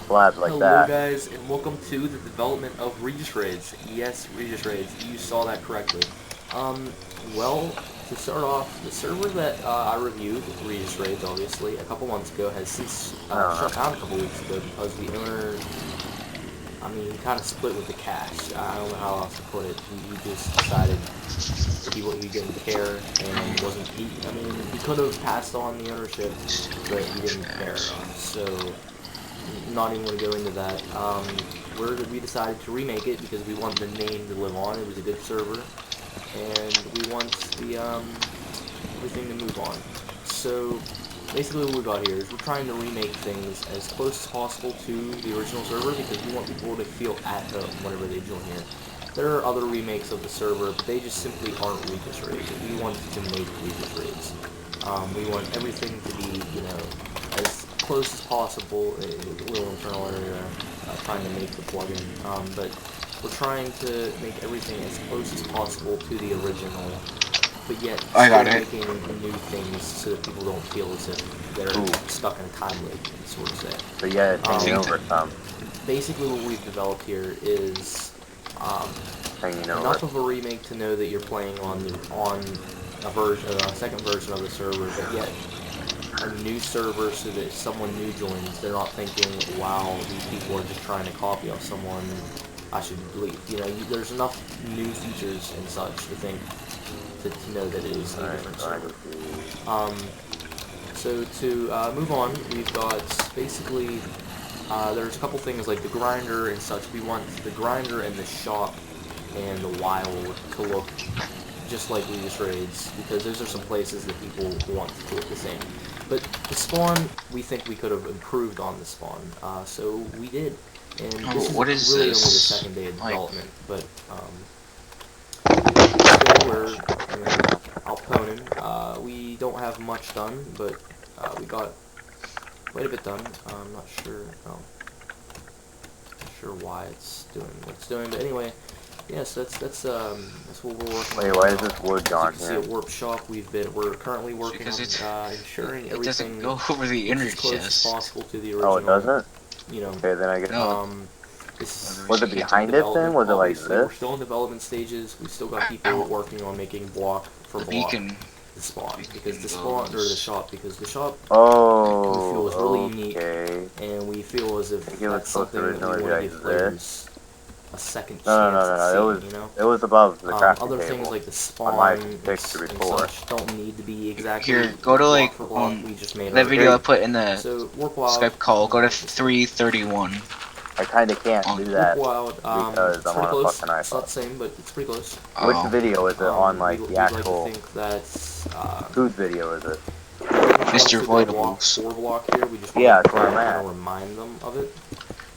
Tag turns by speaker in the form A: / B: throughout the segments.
A: slabs like
B: Hello
A: that.
B: guys, and welcome to the development of RegiusRaids. Yes, RegiusRaids, you saw that correctly. Well, to start off, the server that I reviewed, RegiusRaids obviously, a couple months ago has since
A: I don't
B: shut
A: know.
B: down a couple weeks ago because the owner, kind of split with the cash. I don't know how else to put it. He just decided he didn't care and he could have passed on the ownership, but he didn't care enough, so not even going to go into that. We decided to remake it because we want the name to live on. It was a good server, and we want the everything to move on. So basically, what we got here is we're trying to remake things as close as possible to the original server because we want people to feel at home whenever they join here. There are other remakes of the server, but they just simply aren't RegiusRaids. We wanted to make RegiusRaids. We want everything to be, as close as possible. A little internal area, trying to make the plugin, but we're trying to make everything as close as possible to the original, but yet
C: I
B: still
C: got it.
B: making new things so that people don't feel as if they're
A: Ooh.
B: stuck in a time loop, sort of say.
A: So yeah, it's hanging
B: Um,
A: over some.
B: Basically, what we've developed here is
A: Hanging
B: enough
A: over.
B: of a remake to know that you're playing on a second version of the server, but yet a new server so that if someone new joins, they're not thinking, wow, these people are just trying to copy off someone, I should leave. There's enough new features and such to know that it is a different server. So to move on, we've got basically, there's a couple things like the grinder and such. We want the grinder and the shop and the wild to look just like RegiusRaids, because those are some places that people want to look the same. But the spawn, we think we could have improved on the spawn, so we did. And this
C: What
B: is
C: is
B: really only the
C: this?
B: second day of
C: Like,
B: development, but still we're outponing. We don't have much done, but we got quite a bit done. I'm not sure. Not sure why it's doing what it's doing, but anyway. Yes, that's what we're working on.
A: Wait, why is this wood
B: As you
A: gone
B: can see
A: here?
B: at Warp Shop, we're currently working
C: because
B: on ensuring
C: it doesn't
B: everything
C: go over the
B: is
C: inner
B: as close as
C: chest.
B: possible to the
A: Oh, it
B: original.
A: doesn't?
B: You know,
A: Okay, then I guess.
C: No.
B: this
A: Was it
B: is
A: behind it then? Was it like
B: obviously, we're
A: this?
B: still in development stages. We've still got people working on making block for
C: The
B: block
C: beacon.
B: the spawn,
C: Beacon
B: because the spawn or the
C: goes.
B: shop, because the shop we feel is really
A: Oh,
B: unique,
A: okay.
B: and we feel as
A: I
B: if
A: think it was
B: that's
A: supposed to
B: something that we
A: originally
B: want to
A: be
B: give
A: like this.
B: players a second
A: No, no,
B: chance
A: no,
B: at
A: no, no.
B: seeing,
A: It was above the crafting
B: other
A: table.
B: things like the
A: On
B: spawn
A: my
B: and
A: picture before.
B: such don't need to be exactly
C: Here, go to
B: block
C: like
B: for block. We just made
C: that
B: our
C: video I put in the
B: so Warp Wild.
C: Skype call. Go to 331.
A: I kinda can't do
B: Warp
A: that
B: Wild.
A: because
B: It's
A: I'm
B: pretty
A: on a
B: close.
A: fucking
B: It's not
A: iPhone.
B: the same, but it's pretty close.
A: Which
C: Oh,
A: video is it on, like, the
B: We'd like to
A: actual...
B: think that's
A: Whose video is it?
C: Mr.
B: block
C: Voidables.
B: for block here. We just
A: Yeah,
B: want
A: that's where I'm
B: to kind
A: at.
B: of remind them of it.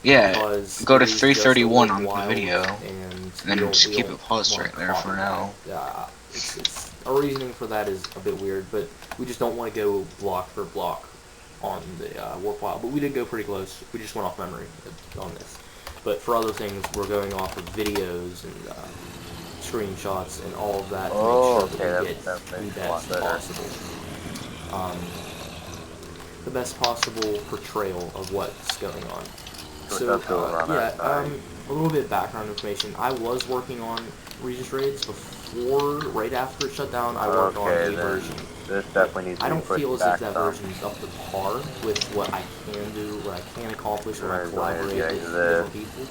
C: Yeah,
B: Because
C: go to
B: it is just a
C: 331
B: Warp
C: on the
B: Wild,
C: video,
B: and
C: then just
B: we
C: keep
B: don't
C: it paused
B: want
C: right there for
B: copy
C: now.
B: that. Our reasoning for that is a bit weird, but we just don't want to go block for block on the Warp Wild. But we did go pretty close. We just went off memory on this. But for other things, we're going off of videos and screenshots and all of that to make sure that we get
A: that
B: the
A: makes a lot
B: best
A: better.
B: possible. The best possible portrayal of what's going on.
A: So it does go around that side.
B: A little bit of background information. I was working on RegiusRaids before, right after it shut down. I worked on a version.
A: This definitely needs to
B: I
A: be
B: don't
A: pushed
B: feel as
A: back
B: if that
A: some.
B: version is up to par with what I can do, what I can accomplish when I
A: Right,
B: collaborate
A: yeah,
B: with
A: yeah.
B: different people.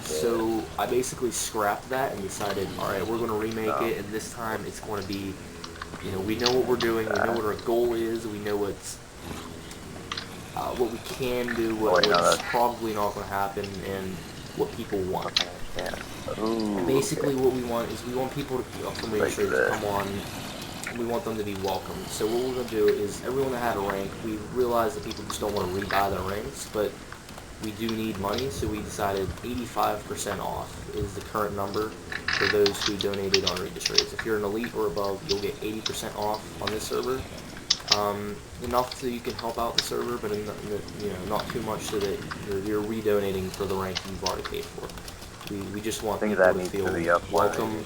B: So I basically scrapped that and decided, alright, we're going to remake it, and this time it's going to be, we know what we're doing, we know what our goal is, we know what we can do, what's probably not going to happen, and what people want. And basically what we want is we want people from RegiusRaids to come on, and we want them to be welcomed. So what we're going to do is everyone that had a rank, we realized that people just don't want to rebuy their ranks, but we do need money, so we decided 85% off is the current number for those who donated on RegiusRaids. If you're an elite or above, you'll get 80% off on this server. Enough so you can help out the server, but not too much so that you're redonating for the rank you've already paid for. We just want people to feel welcome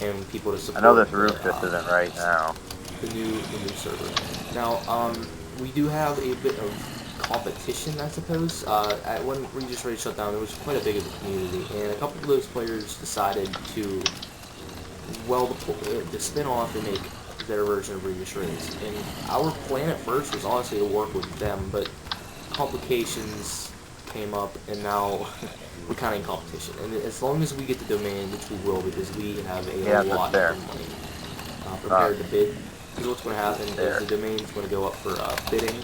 B: and people to support.
A: I know this roof just isn't right now.
B: The new server. Now, we do have a bit of competition, I suppose. When RegiusRaids shut down, there was quite a big of a community, and a couple of those players decided to, well, to spin off and make their version of RegiusRaids. And our plan at first was honestly to work with them, but complications came up, and now we're kind of in competition. And as long as we get the domain, which we will, because we have a lot of money prepared to bid, because what's going to happen is the domain's going to go up for bidding,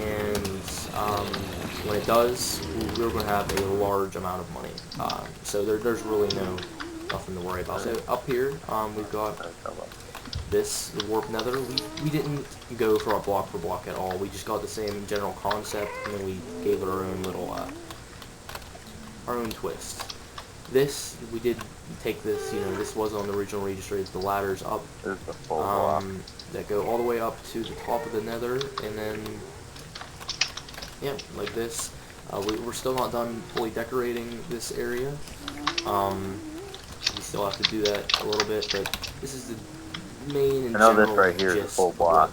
B: and when it does, we're going to have a large amount of money. So there's really nothing to worry about. So up here, we've got this, the Warp Nether. We didn't go for block at all. We just got the same general concept, and then we gave it our own little, our own twist. This, we did take this, this was on the original RegiusRaids, the ladders up, that go all the way up to the top of the Nether, and then, yeah, like this. We're still not done fully decorating this area. We still have to do that a little bit, but this is the main and general
A: this right here is a full block.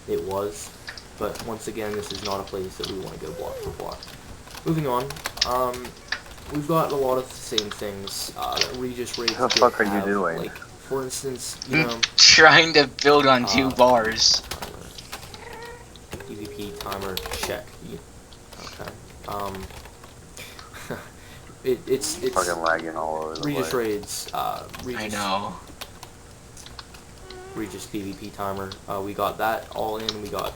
B: It was, but once again, this is not a place that we want to go block for block. Moving on, we've got a lot of the same things that RegiusRaids
A: What the fuck are you doing?
B: Like, for instance,
C: trying to build on 2 bars.
B: PvP timer check. Okay. It's
A: fucking lagging all over the place.
B: RegiusRaids.
C: I know.
B: Regis PvP timer. We got that all in. We got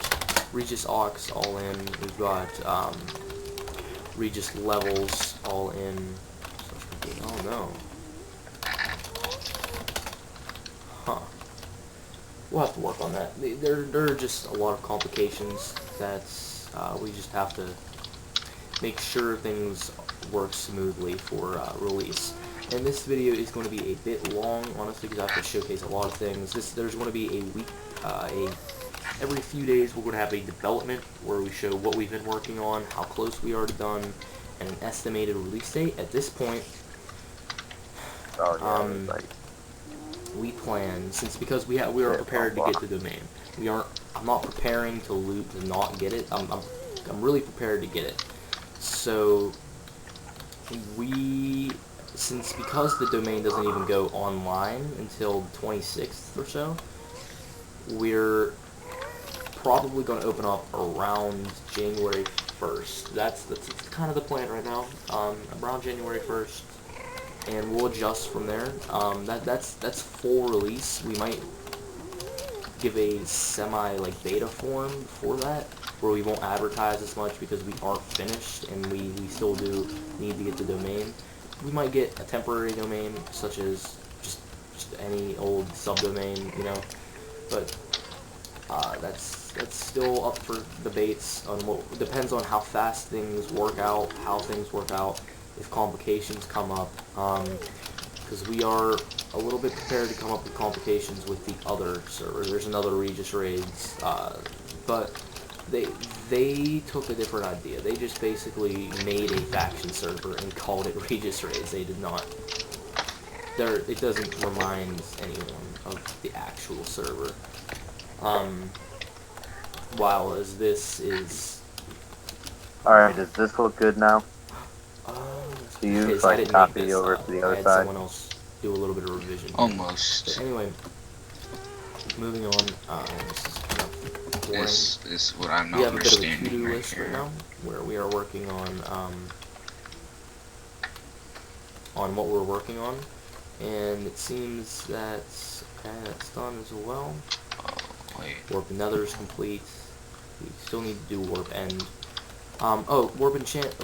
B: Regis Aux all in. We've got Regis levels all in. Oh no. Huh. We'll have to work on that. There are just a lot of complications that we just have to make sure things work smoothly for release. And this video is going to be a bit long, honestly, because I have to showcase a lot of things. There's going to be a week, every few days we're going to have a development where we show what we've been working on, how close we are to done, and an estimated release date. At this point, we plan, because we are prepared to get the domain. I'm not preparing to loot to not get it. I'm really prepared to get it. So because the domain doesn't even go online until the 26th or so, we're probably going to open up around January 1st. That's kind of the plan right now. Around January 1st, and we'll adjust from there. That's full release. We might give a beta form for that, where we won't advertise as much because we aren't finished and we still do need to get the domain. We might get a temporary domain, such as just any old subdomain, but that's still up for debates. Depends on how fast things work out, if complications come up, because we are a little bit prepared to come up with complications with the other server. There's another RegiusRaids, but they took a different idea. They just basically made a faction server and called it RegiusRaids. They did not. It doesn't remind anyone of the actual server. While as this is.
A: Alright, does this look good now? Do you copy over to the other side?
B: Someone else do a little bit of revision.
C: Almost.
B: But anyway, moving on.
C: This is what I'm not
B: we have a bit of a
C: understanding
B: to-do
C: right
B: list
C: here.
B: right now, where we are working on what we're working on, and it seems that's done as well.
C: Oh, wait.
B: Warp Nether is complete. We still need to do Warp End. Oh, Warp Enchant,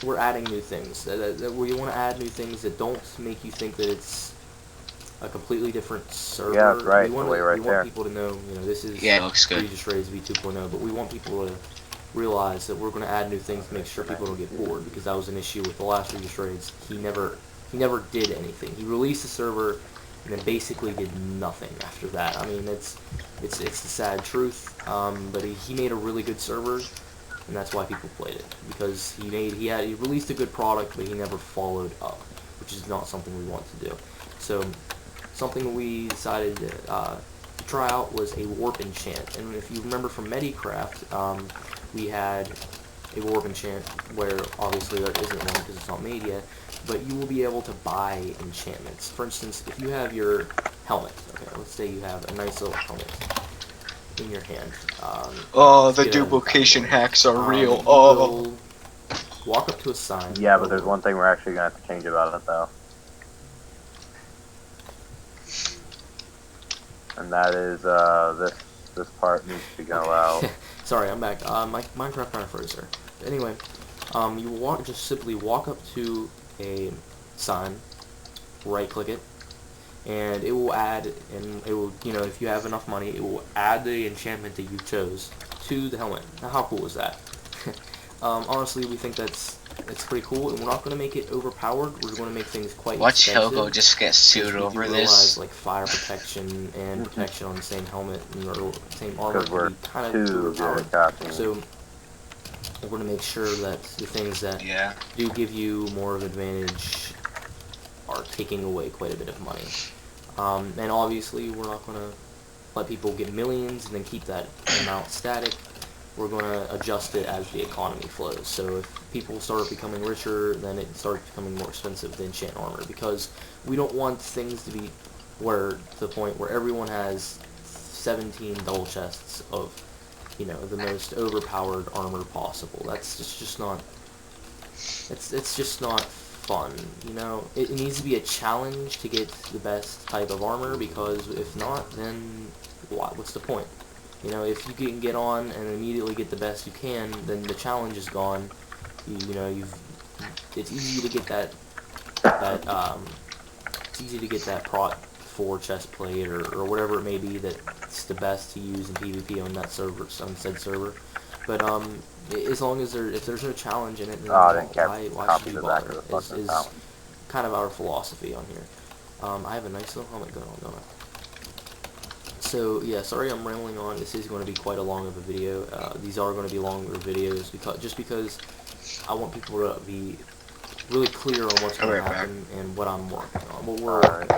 B: we're adding new things. We want to add new things that don't make you think that it's a completely different server.
A: Yeah, that's right.
B: We want people to know, this is RegiusRaids V2.0, but we want people to realize that we're going to add new things to make sure people don't get bored, because that was an issue with the last RegiusRaids. He never did anything. He released the server and then basically did nothing after that. I mean, it's the sad truth. But he made a really good server, and that's why people played it, because he released a good product, but he never followed up, which is not something we want to do. So something we decided to try out was a Warp Enchant. And if you remember from Medicraft, we had a warp enchant where obviously there isn't one because it's not made yet, but you will be able to buy enchantments. For instance, if you have your helmet, okay, let's say you have a nice little helmet in your hand.
C: Oh,
B: Let's
C: the
B: get out of the
C: duplication
B: category.
C: hacks are real.
B: You
C: Oh.
B: will walk up to a sign.
A: Yeah, but there's one thing we're actually gonna have to change about it though. And that is this part needs to go out.
B: Sorry, I'm back. My Minecraft kind of froze there. Anyway, you walk, just simply walk up to a sign, right click it, and it will add, and it will, you know, if you have enough money, it will add the enchantment that you chose to the helmet. Now, how cool is that? Honestly, we think it's pretty cool, and we're not going to make it overpowered. We're going to make things quite
C: Watch
B: expensive.
C: Helgo just get sued
B: We
C: over
B: do realize,
C: this.
B: like, fire protection and protection on the same helmet or same armor
A: Because we're
B: can be kind
A: too
B: of
A: good
B: overpowered.
A: at copying.
B: So we're going to make sure that the things that
C: Yeah.
B: do give you more of an advantage are taking away quite a bit of money. And obviously, we're not going to let people get millions and then keep that amount static. We're going to adjust it as the economy flows. So if people start becoming richer, then it starts becoming more expensive to enchant armor, because we don't want things to be to the point where everyone has 17 double chests of, you know, the most overpowered armor possible. That's just not. It's just not fun, you know. It needs to be a challenge to get the best type of armor, because if not, then what's the point? You know, if you can get on and immediately get the best you can, then the challenge is gone. You know, it's easy to get it's easy to get that prot 4 chest plate or whatever it may be that's the best to use in PvP on that server, on said server. But as long as if there's no challenge in it, then why should you bother? Is kind of our philosophy on here. I have a nice little helmet going on, don't I? So yeah, sorry I'm rambling on. This is going to be quite a long of a video. These are going to be longer videos because I want people to be really clear on what's going to happen and what I'm working on. What we're working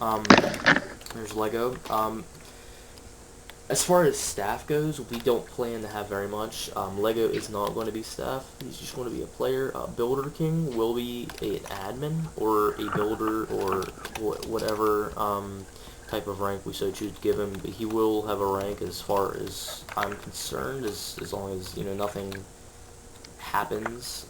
B: on. There's Lego. As far as staff goes, we don't plan to have very much. Lego is not going to be staff. He's just going to be a player. Builder King will be an admin or a builder or whatever type of rank we so choose to give him. But he will have a rank as far as I'm concerned, as long as, you know, nothing happens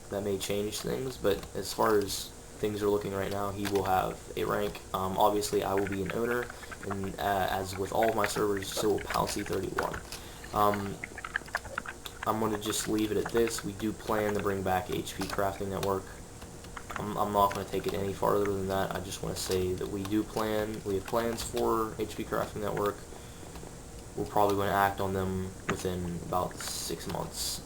B: that may change things. But as far as things are looking right now, he will have a rank. Obviously, I will be an owner, and as with all of my servers, so will Palsy31. I'm going to just leave it at this. We do plan to bring back HP Crafting Network. I'm not going to take it any farther than that. I just want to say that we have plans for HP Crafting Network. We're probably going to act on them within about 6 months.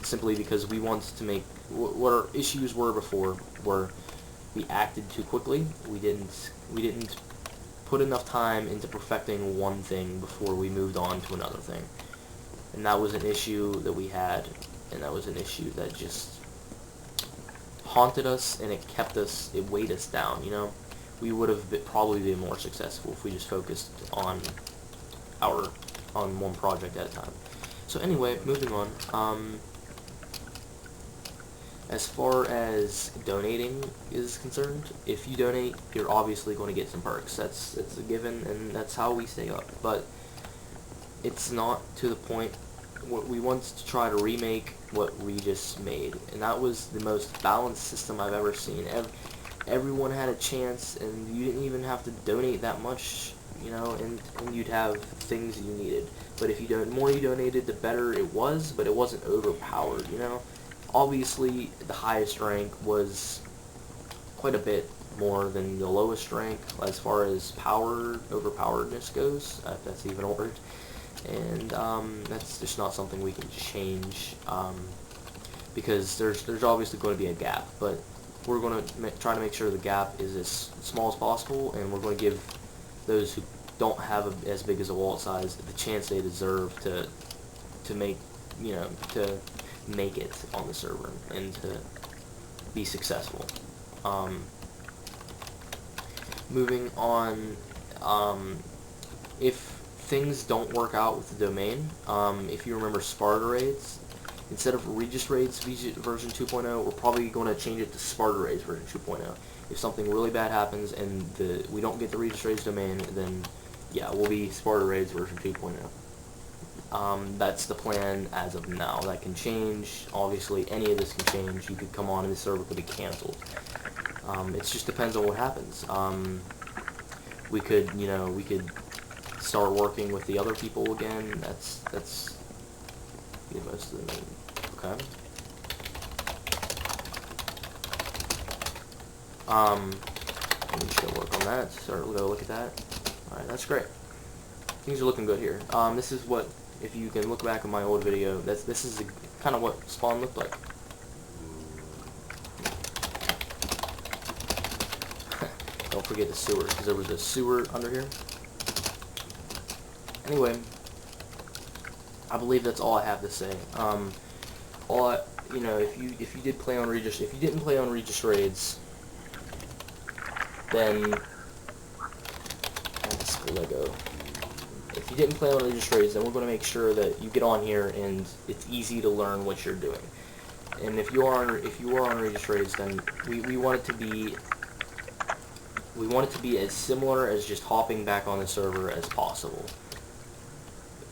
B: Simply because we want to make what our issues were before were we acted too quickly. We didn't put enough time into perfecting one thing before we moved on to another thing. And that was an issue that we had, and that was an issue that just haunted us, and it weighed us down, you know. We would have probably been more successful if we just focused on one project at a time. So anyway, moving on. As far as donating is concerned, if you donate, you're obviously going to get some perks. It's a given, and that's how we stay up. But it's not to the point. We want to try to remake what Regis made, and that was the most balanced system I've ever seen. Everyone had a chance, and you didn't even have to donate that much, you know, and you'd have things you needed. But if the more you donated, the better it was, but it wasn't overpowered, you know. Obviously, the highest rank was quite a bit more than the lowest rank as far as overpoweredness goes, if that's even a word. And that's just not something we can change, because there's obviously going to be a gap. But we're going to try to make sure the gap is as small as possible, and we're going to give those who don't have as big as a wallet size the chance they deserve to make it on the server and to be successful. Moving on, if things don't work out with the domain, if you remember Sparta Raids, instead of RegiusRaids version 2.0, we're probably going to change it to Sparta Raids version 2.0. If something really bad happens and we don't get the RegiusRaids domain, then yeah, we'll be Sparta Raids version 2.0. That's the plan as of now. That can change. Obviously, any of this can change. You could come on and the server could be canceled. It just depends on what happens. We could start working with the other people again. That's the most of the main. Okay. Let me just go work on that. Start go look at that. All right, that's great. Things are looking good here. This is what, if you can look back at my old video, this is kind of what spawn looked like. Don't forget the sewer, because there was a sewer under here. Anyway, I believe that's all I have to say. If you did play on Regis, if you didn't play on RegiusRaids, then let's Lego. If you didn't play on RegiusRaids, then we're going to make sure that you get on here and it's easy to learn what you're doing. And if you are on RegiusRaids, then we want it to be as similar as just hopping back on the server as possible.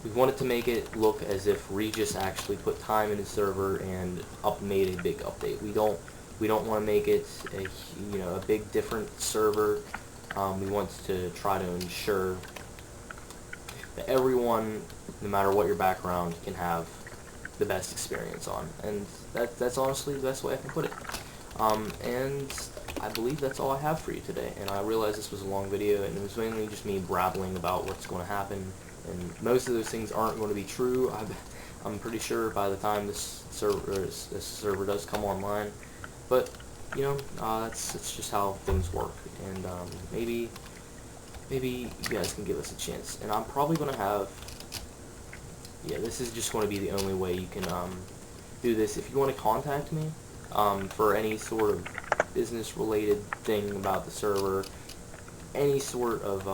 B: We wanted to make it look as if Regis actually put time in the server and made a big update. We don't want to make it a big different server. We want to try to ensure that everyone, no matter what your background, can have the best experience on, and that's honestly the best way I can put it. And I believe that's all I have for you today. And I realize this was a long video, and it was mainly just me babbling about what's going to happen. And most of those things aren't going to be true. I'm pretty sure by the time this server does come online. But that's just how things work. And maybe you guys can give us a chance. And I'm probably going to have, this is just going to be the only way you can do this. If you want to contact me for any sort of business-related thing about the server, any sort of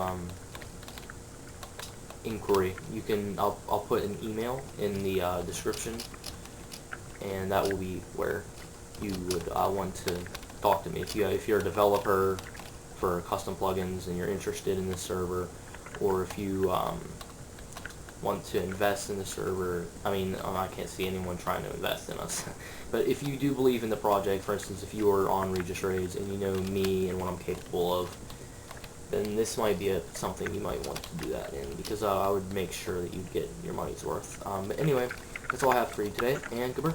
B: inquiry, you can. I'll put an email in the description, and that will be where you would want to talk to me. If you're a developer for custom plugins and you're interested in this server, or if you want to invest in the server. I mean, I can't see anyone trying to invest in us. But if you do believe in the project, for instance, if you are on RegiusRaids and you know me and what I'm capable of, then this might be something you might want to do that in, because I would make sure that you get your money's worth. But anyway, that's all I have for you today, and goodbye.